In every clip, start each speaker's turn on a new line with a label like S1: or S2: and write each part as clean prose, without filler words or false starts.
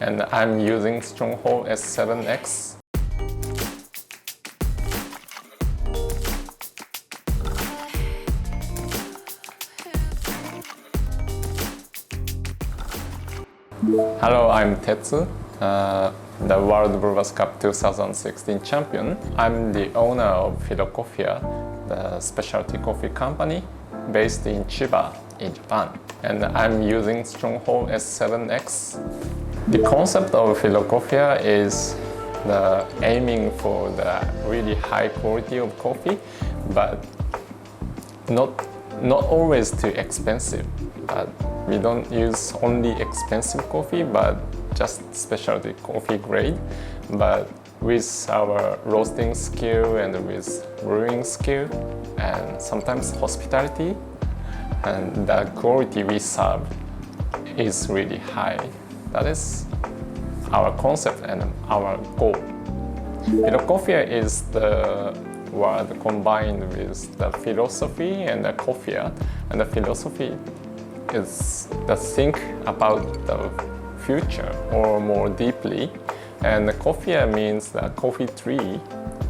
S1: and I'm using Stronghold S7X. Hello, I'm Tetsu, the Worldbruoroscopp 2016 champion. I'm the owner of Philocophea, the specialty coffee company based in Chiba, in Japan. And I'm using Stronghold S7X. The concept of Philocophea is the aiming for the really high quality of coffee, but not always too expensive. But we don't use only expensive coffee, but just specialty coffee grade. But with our roasting skill and with brewing skill and sometimes hospitality, and the quality we serve is really high. That is our concept and our goal. Philocophea is the word combined with the philosophy and the coffea, and the philosophy is the think about the future or more deeply, and the coffea means the coffee tree,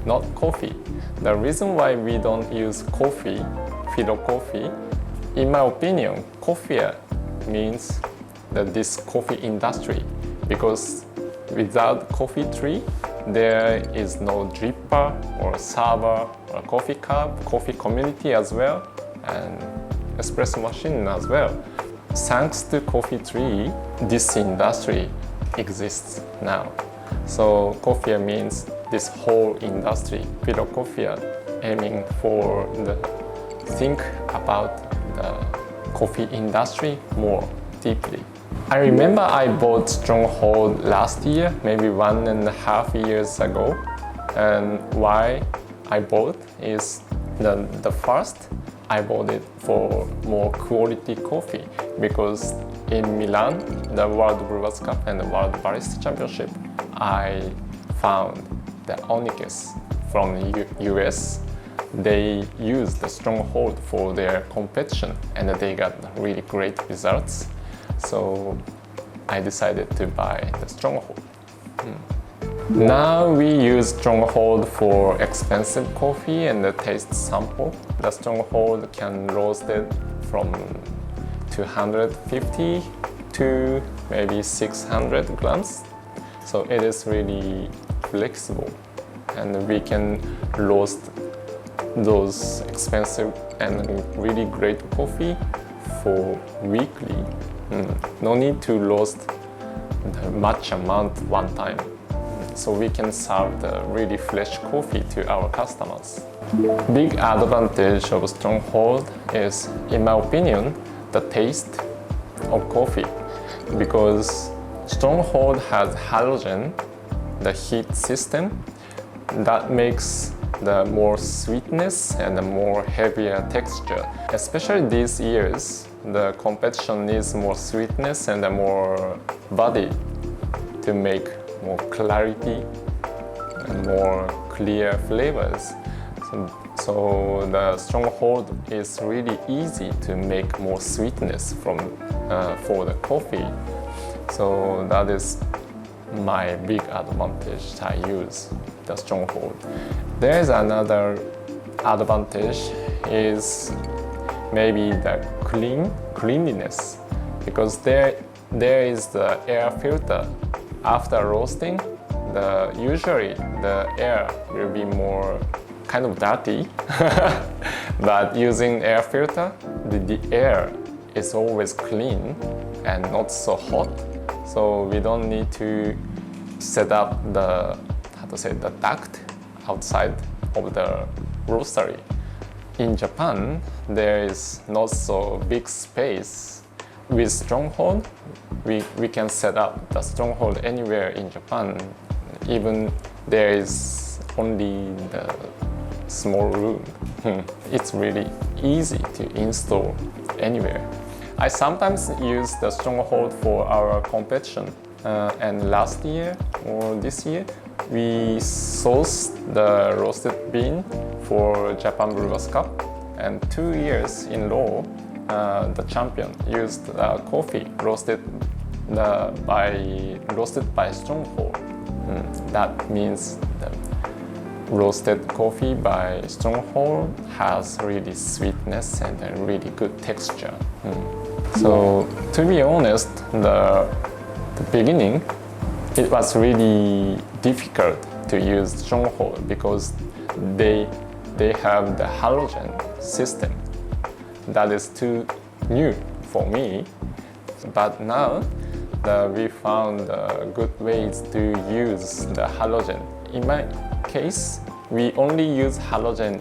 S1: not coffee. The reason why we don't use coffee, philocophea, in my opinion, coffea means that this coffee industry, because without coffee tree, there is no dripper or server or coffee cup, coffee community as well, and espresso machine as well. Thanks to coffee tree, this industry exists now. So coffea means this whole industry. Philocophea aiming for the think about the coffee industry more deeply. I remember I bought Stronghold last year, maybe 1.5 years ago. And why I bought is the first, I bought it for more quality coffee because in Milan, the Worldbruoroscopp and the World Barista Championship, I found the Onyx from US. They used the Stronghold for their competition and they got really great results. So I decided to buy the Stronghold. Now we use Stronghold for expensive coffee and the taste sample. The Stronghold can roast it from 250 to maybe 600 grams. So it is really flexible and we can roast those expensive and really great coffee for weekly. No need to roast the much amount one time. So we can serve the really fresh coffee to our customers. Big advantage of Stronghold is, in my opinion, the taste of coffee, because Stronghold has halogen, the heat system, that makes the more sweetness and the more heavier texture. Especially these years, the competition needs more sweetness and the more body to make more clarity and more clear flavors. So the Stronghold is really easy to make more sweetness for the coffee. So that is my big advantage. I use the Stronghold. There is another advantage is maybe the cleanliness, because there is the air filter. After roasting, usually the air will be more kind of dirty, but using air filter, the air is always clean and not so hot. So we don't need to set up the duct outside of the roastery. In Japan, there is not so big space. With Stronghold, we can set up the Stronghold anywhere in Japan. Even there is only the small room. It's really easy to install anywhere. I sometimes use the Stronghold for our competition. And last year or this year, we sourced the roasted bean for Japan Brewers Cup, and 2 years in a row, the champion used coffee roasted roasted by Stronghold. That means the roasted coffee by Stronghold has really sweetness and a really good texture. So to be honest, the beginning it was really difficult to use Stronghold because they have the halogen system. That is too new for me. But now we found good ways to use the halogen. In my case, we only use halogen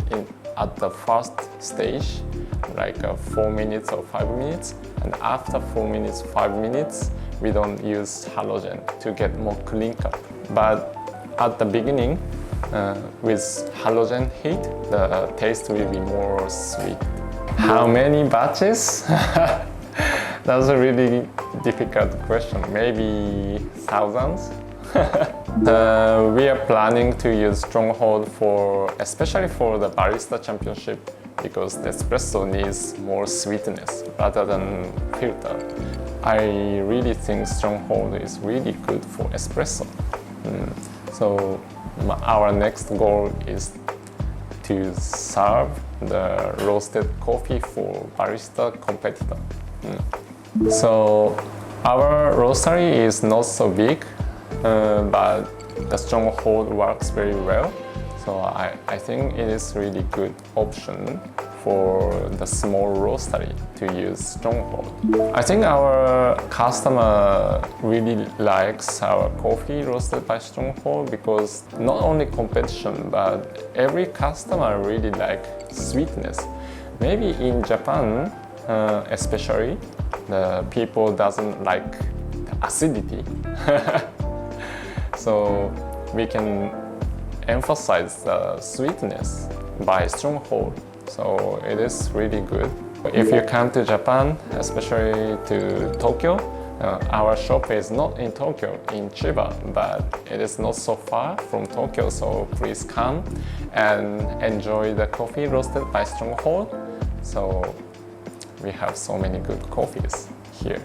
S1: at the first stage, like 4 minutes or 5 minutes, and after 4 minutes, 5 minutes, we don't use halogen to get more clinker. But at the beginning, with halogen heat, the taste will be more sweet. How many batches? That's a really difficult question. Maybe thousands? We are planning to use Stronghold especially for the barista championship, because the espresso needs more sweetness rather than filter. I really think Stronghold is really good for espresso. So our next goal is to serve the roasted coffee for barista competitor. So our roastery is not so big, but the Stronghold works very well. So I think it is really good option for the small roastery to use Stronghold. I think our customer really likes our coffee roasted by Stronghold because not only competition, but every customer really like sweetness. Maybe in Japan, especially, the people doesn't like the acidity. So we can emphasize the sweetness by Stronghold. So it is really good. If you come to Japan, especially to Tokyo, our shop is not in Tokyo, in Chiba, but it is not so far from Tokyo, so please come and enjoy the coffee roasted by Stronghold. So we have so many good coffees here.